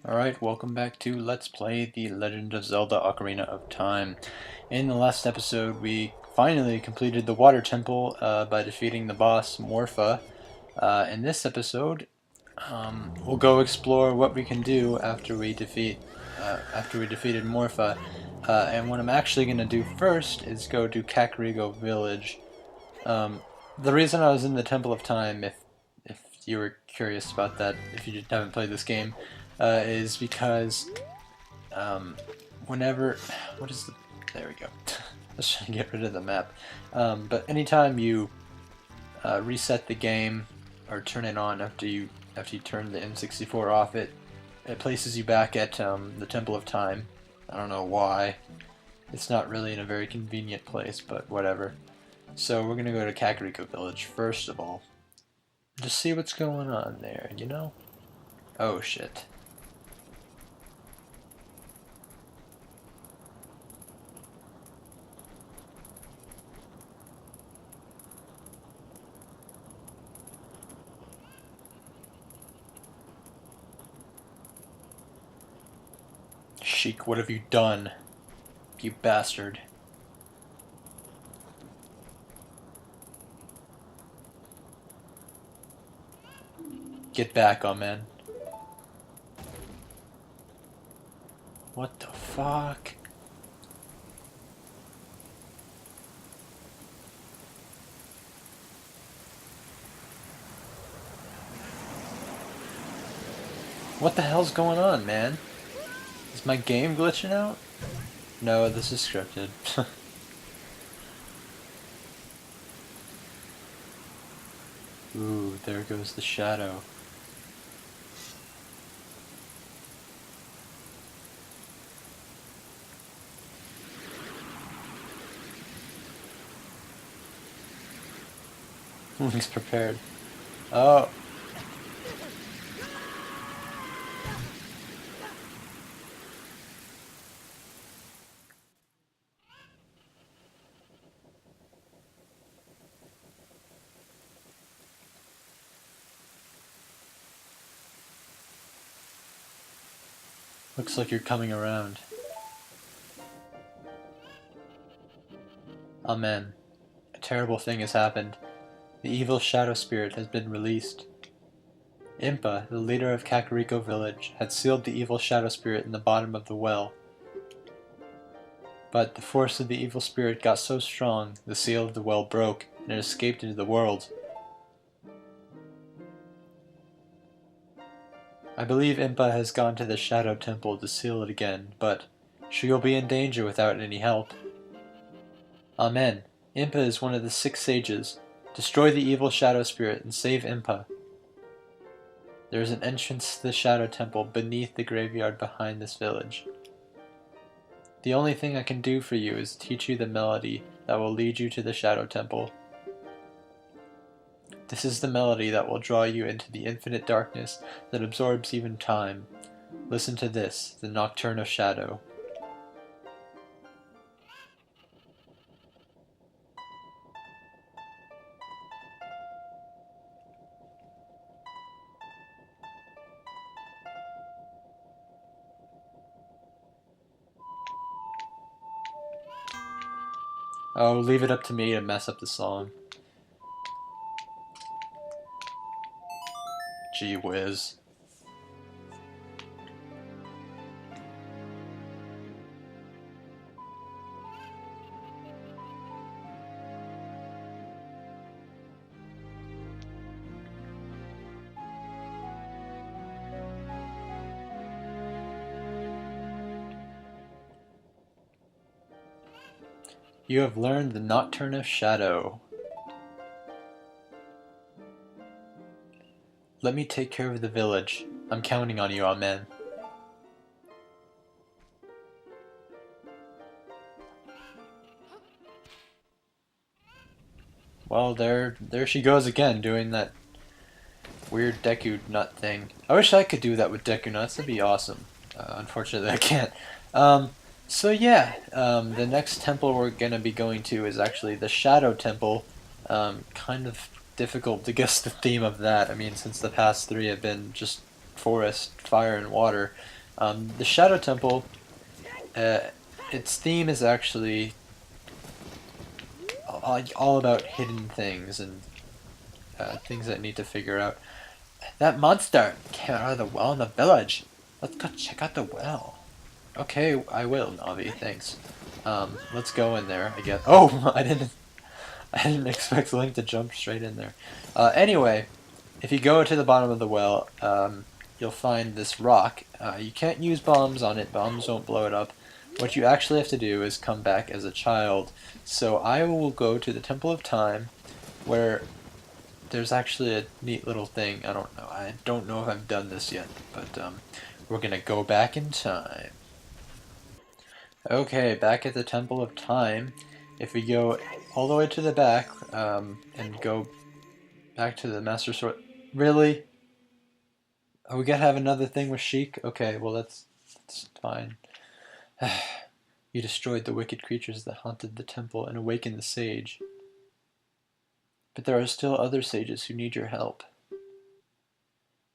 Alright, welcome back to Let's Play The Legend of Zelda Ocarina of Time. In the last episode, we finally completed the Water Temple by defeating the boss, Morpha. In this episode, we'll go explore what we can do after we defeated Morpha. And what I'm actually going to do first is go to Kakariko Village. The reason I was in the Temple of Time, if you were curious about that, if you haven't played this game, is because whenever there we go. Let's try to get rid of the map. But anytime you reset the game or turn it on after you turn the N64 off, it places you back at the Temple of Time. I don't know why. It's not really in a very convenient place, but whatever. So we're gonna go to Kakariko Village first of all. Just see what's going on there, you know? Oh shit. Sheik, what have you done? You bastard. Get back, oh man. What the fuck? What the hell's going on, man? Is my game glitching out? No, this is scripted. Ooh, there goes the shadow. He's prepared. Oh. Looks like you're coming around. Amen. A terrible thing has happened. The evil shadow spirit has been released. Impa, the leader of Kakariko Village, had sealed the evil shadow spirit in the bottom of the well. But the force of the evil spirit got so strong, the seal of the well broke, and it escaped into the world. I believe Impa has gone to the Shadow Temple to seal it again, but she will be in danger without any help. Amen. Impa is one of the 6 sages. Destroy the evil shadow spirit and save Impa. There is an entrance to the Shadow Temple beneath the graveyard behind this village. The only thing I can do for you is teach you the melody that will lead you to the Shadow Temple. This is the melody that will draw you into the infinite darkness that absorbs even time. Listen to this, the Nocturne of Shadow. Oh, leave it up to me to mess up the song. Gee whiz. You have learned the Nocturne of Shadow. Let me take care of the village. I'm counting on you, Amen. Well, there she goes again, doing that weird Deku Nut thing. I wish I could do that with Deku Nuts, that'd be awesome. Unfortunately, I can't. So yeah, the next temple we're gonna be going to is actually the Shadow Temple. Kind of difficult to guess the theme of that. I mean, since the past 3 have been just forest, fire, and water. The Shadow Temple, uh, its theme is actually all about hidden things and things that need to figure out. That monster came out of the well in the village. Let's go check out the well. Okay, I will, Navi. Thanks. Let's go in there. I guess. Oh, I didn't expect Link to jump straight in there. Anyway, if you go to the bottom of the well, you'll find this rock. You can't use bombs on it. Bombs won't blow it up. What you actually have to do is come back as a child. So I will go to the Temple of Time, where there's actually a neat little thing. I don't know if I've done this yet, but we're gonna go back in time. Okay, back at the Temple of Time. If we go all the way to the back and go back to the Master Sword. Really? Oh, we gotta have another thing with Sheik? Okay, well that's fine. You destroyed the wicked creatures that haunted the temple and awakened the sage. But there are still other sages who need your help.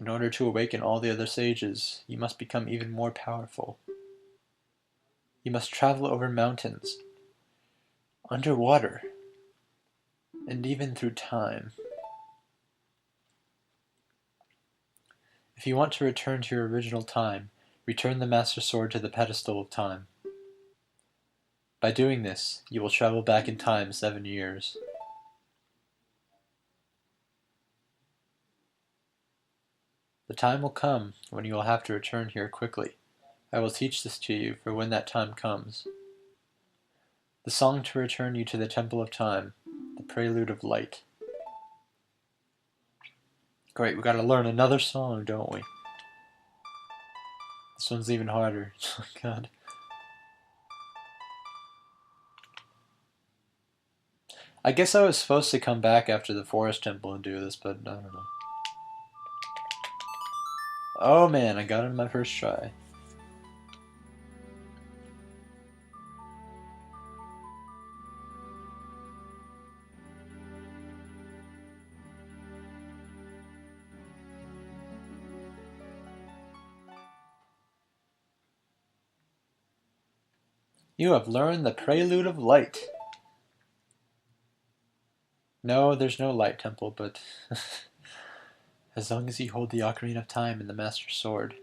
In order to awaken all the other sages, you must become even more powerful. You must travel over mountains, underwater, and even through time. If you want to return to your original time, return the Master Sword to the pedestal of time. By doing this, you will travel back in time 7 years. The time will come when you will have to return here quickly. I will teach this to you for when that time comes. The song to return you to the Temple of Time, the Prelude of Light. Great, we gotta learn another song, don't we? This one's even harder. Oh god. I guess I was supposed to come back after the Forest Temple and do this, but I don't know. Oh man, I got it on my first try. You have learned the Prelude of Light. No, there's no Light Temple, but as long as you hold the Ocarina of Time and the Master Sword,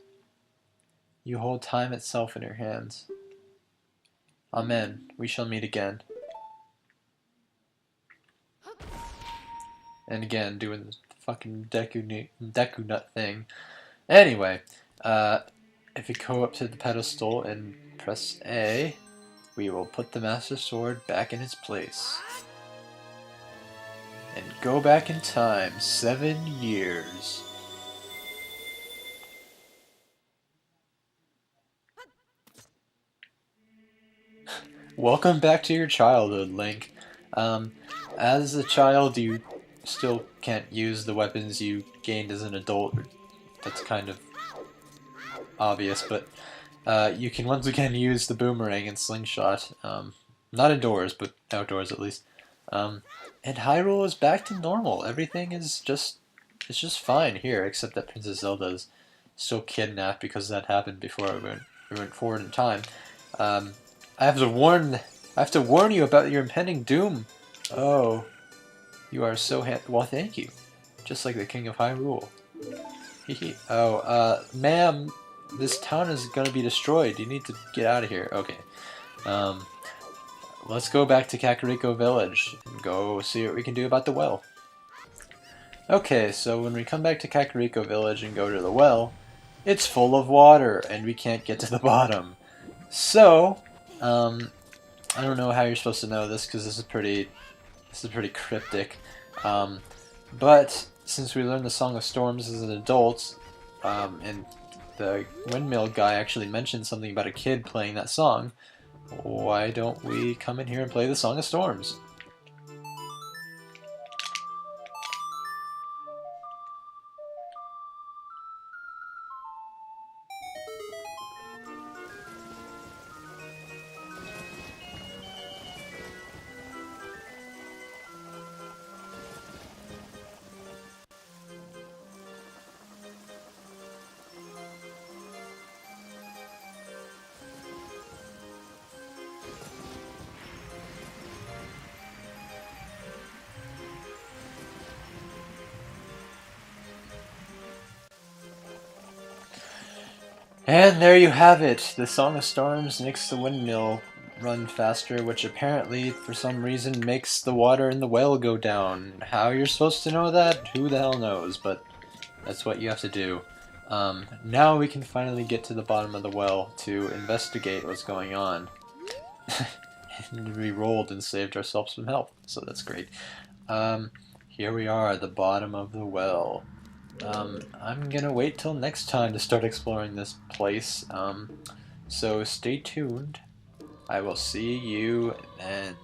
you hold time itself in your hands. Amen. We shall meet again. And again, doing the fucking Deku Nut thing. Anyway, if you go up to the pedestal and press A, we will put the Master Sword back in its place. And go back in time 7 years. Welcome back to your childhood, Link. As a child, you still can't use the weapons you gained as an adult. That's kind of obvious, but you can once again use the boomerang and slingshot. Not indoors, but outdoors at least. And Hyrule is back to normal. Everything is it's just fine here, except that Princess Zelda's still kidnapped because that happened before we went forward in time. I have to warn you about your impending doom. Oh, you are so well, thank you. Just like the King of Hyrule. Oh, ma'am, this town is gonna be destroyed. You need to get out of here. Okay. Let's go back to Kakariko Village and go see what we can do about the well. Okay, so when we come back to Kakariko Village and go to the well, it's full of water and we can't get to the bottom. So, I don't know how you're supposed to know this because this is pretty cryptic. But since we learned the Song of Storms as an adult, and the windmill guy actually mentioned something about a kid playing that song, why don't we come in here and play the Song of Storms? And there you have it. The Song of Storms makes the windmill run faster, which apparently, for some reason, makes the water in the well go down. How you're supposed to know that? Who the hell knows? But that's what you have to do. Now we can finally get to the bottom of the well to investigate what's going on. And we rolled and saved ourselves some health, so that's great. Here we are at the bottom of the well. I'm gonna wait till next time to start exploring this place. So stay tuned. I will see you then.